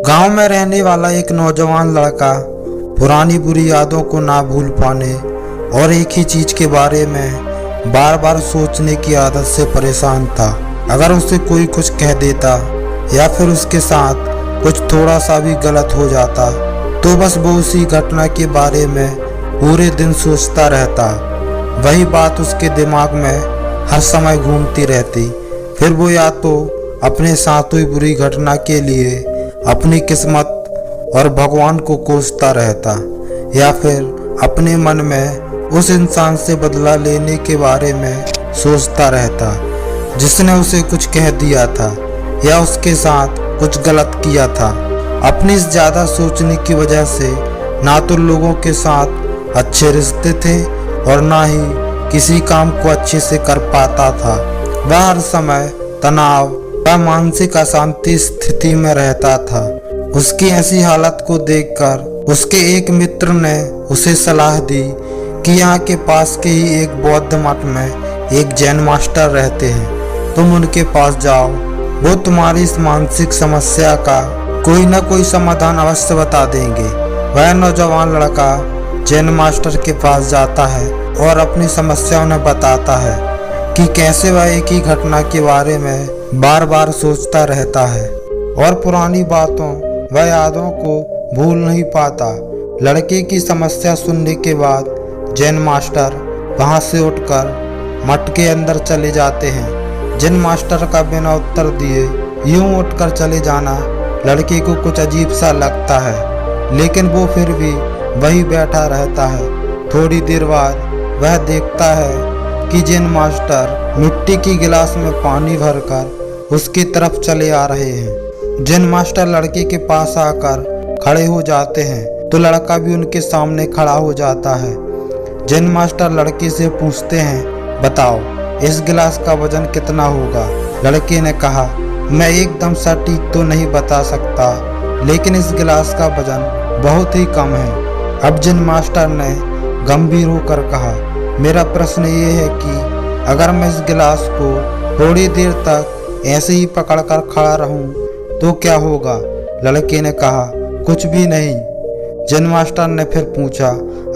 गांव में रहने वाला एक नौजवान लड़का पुरानी बुरी यादों को ना भूल पाने और एक ही चीज के बारे में बार बार सोचने की आदत से परेशान था। अगर उसे कोई कुछ कह देता या फिर उसके साथ कुछ थोड़ा सा भी गलत हो जाता तो बस वो उसी घटना के बारे में पूरे दिन सोचता रहता। वही बात उसके दिमाग में हर समय घूमती रहती। फिर वो या तो अपने साथ हुई बुरी घटना के लिए अपनी किस्मत और भगवान को कोसता रहता या फिर अपने मन में उस इंसान से बदला लेने के बारे में सोचता रहता जिसने उसे कुछ कह दिया था या उसके साथ कुछ गलत किया था। अपनी इस ज़्यादा सोचने की वजह से ना तो लोगों के साथ अच्छे रिश्ते थे और ना ही किसी काम को अच्छे से कर पाता था। वह हर समय तनाव व मानसिक अशांति स्थिति में रहता था। उसकी ऐसी हालत को देखकर उसके एक मित्र ने उसे सलाह दी कि यहाँ के पास के ही एक बौद्ध मठ में एक जैन मास्टर रहते हैं, तुम उनके पास जाओ, वो तुम्हारी इस मानसिक समस्या का कोई न कोई समाधान अवश्य बता देंगे। वह नौजवान लड़का जैन मास्टर के पास जाता है और अपनी समस्या उन्हें बताता है कि कैसे वह एक ही घटना के बारे में बार बार सोचता रहता है और पुरानी बातों व यादों को भूल नहीं पाता। लड़के की समस्या सुनने के बाद जैन मास्टर वहां से उठकर मठ के अंदर चले जाते हैं। जैन मास्टर का बिना उत्तर दिए यूं उठकर चले जाना लड़के को कुछ अजीब सा लगता है, लेकिन वो फिर भी वही बैठा रहता है। थोड़ी देर बाद वह देखता है कि जैन मास्टर मिट्टी की गिलास में पानी भरकर उसकी तरफ चले आ रहे हैं। जैन मास्टर लड़के के पास आकर खड़े हो जाते हैं तो लड़का भी उनके सामने खड़ा हो जाता है। जैन मास्टर लड़के से पूछते हैं, बताओ इस गिलास का वजन कितना होगा? लड़के ने कहा, मैं एकदम सटीक तो नहीं बता सकता, लेकिन इस गिलास का वजन बहुत ही कम है। अब जैन मास्टर ने गंभीर होकर कहा, मेरा प्रश्न ये है कि अगर मैं इस गिलास को थोड़ी देर तक ऐसे ही पकड़कर खड़ा रहूं तो क्या होगा? लड़के ने कहा, कुछ भी नहीं। जैन मास्टर ने फिर पूछा,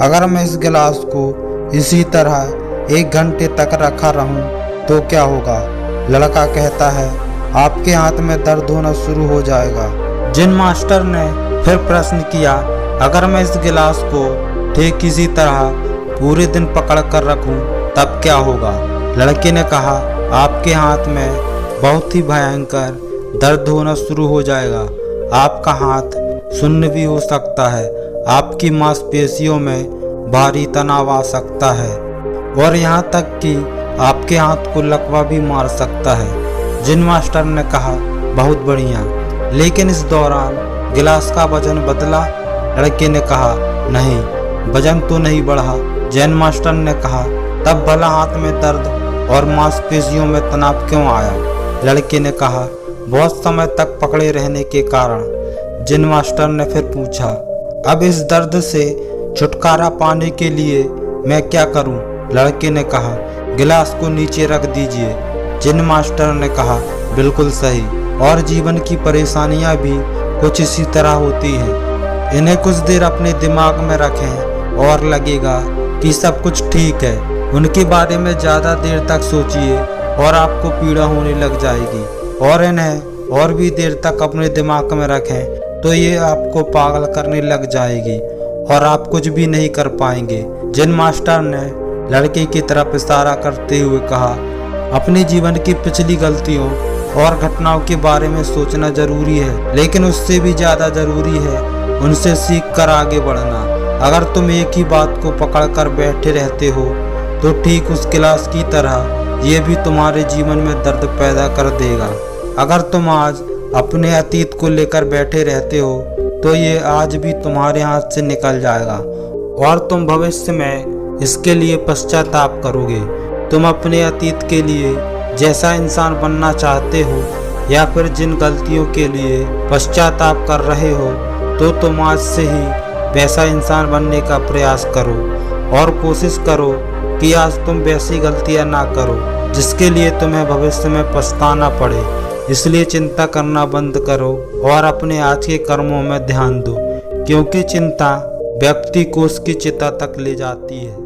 अगर मैं इस गिलास को इसी तरह 1 घंटे तक रखा रहूं तो क्या होगा? लड़का कहता है, आपके हाथ में दर्द होना शुरू हो जाएगा। जैन मास्टर ने फिर प्रश्न किया, अगर मैं इस गिलास को ठीक इसी तरह पूरे दिन पकड़ कर रखूं तब क्या होगा? लड़के ने कहा, आपके हाथ में बहुत ही भयंकर दर्द होना शुरू हो जाएगा। आपका हाथ सुन्न भी हो सकता है, आपकी मांसपेशियों में भारी तनाव आ सकता है और यहाँ तक कि आपके हाथ को लकवा भी मार सकता है। जैन मास्टर ने कहा, बहुत बढ़िया, लेकिन इस दौरान गिलास का वजन बदला? लड़के ने कहा, नहीं, वजन तो नहीं बढ़ा। जैन मास्टर ने कहा, तब भला हाथ में दर्द और मांसपेशियों में तनाव क्यों आया? लड़के ने कहा, बहुत समय तक पकड़े रहने के कारण। जैन मास्टर ने फिर पूछा, अब इस दर्द से छुटकारा पाने के लिए मैं क्या करूं? लड़के ने कहा, गिलास को नीचे रख दीजिए। जैन मास्टर ने कहा, बिल्कुल सही, और जीवन की परेशानियां भी कुछ इसी तरह होती हैं। इन्हें कुछ देर अपने दिमाग में रखें और लगेगा कि सब कुछ ठीक है। उनके बारे में ज़्यादा देर तक सोचिए और आपको पीड़ा होने लग जाएगी, और इन्हें और भी देर तक अपने दिमाग में रखें तो ये आपको पागल करने लग जाएगी और आप कुछ भी नहीं कर पाएंगे। जैन मास्टर ने लड़के की तरफ इशारा करते हुए कहा, अपने जीवन की पिछली गलतियों और घटनाओं के बारे में सोचना जरूरी है, लेकिन उससे भी ज़्यादा जरूरी है उनसे सीख कर आगे बढ़ना। अगर तुम एक ही बात को पकड़ कर बैठे रहते हो तो ठीक उस गिलास की तरह ये भी तुम्हारे जीवन में दर्द पैदा कर देगा। अगर तुम आज अपने अतीत को लेकर बैठे रहते हो तो ये आज भी तुम्हारे हाथ से निकल जाएगा और तुम भविष्य में इसके लिए पश्चाताप करोगे। तुम अपने अतीत के लिए जैसा इंसान बनना चाहते हो या फिर जिन गलतियों के लिए पश्चाताप कर रहे हो तो तुम आज से ही वैसा इंसान बनने का प्रयास करो और कोशिश करो कि आज तुम वैसी गलतियां ना करो जिसके लिए तुम्हें भविष्य में पछताना पड़े। इसलिए चिंता करना बंद करो और अपने आज के कर्मों में ध्यान दो, क्योंकि चिंता व्यक्ति को उसकी चिता तक ले जाती है।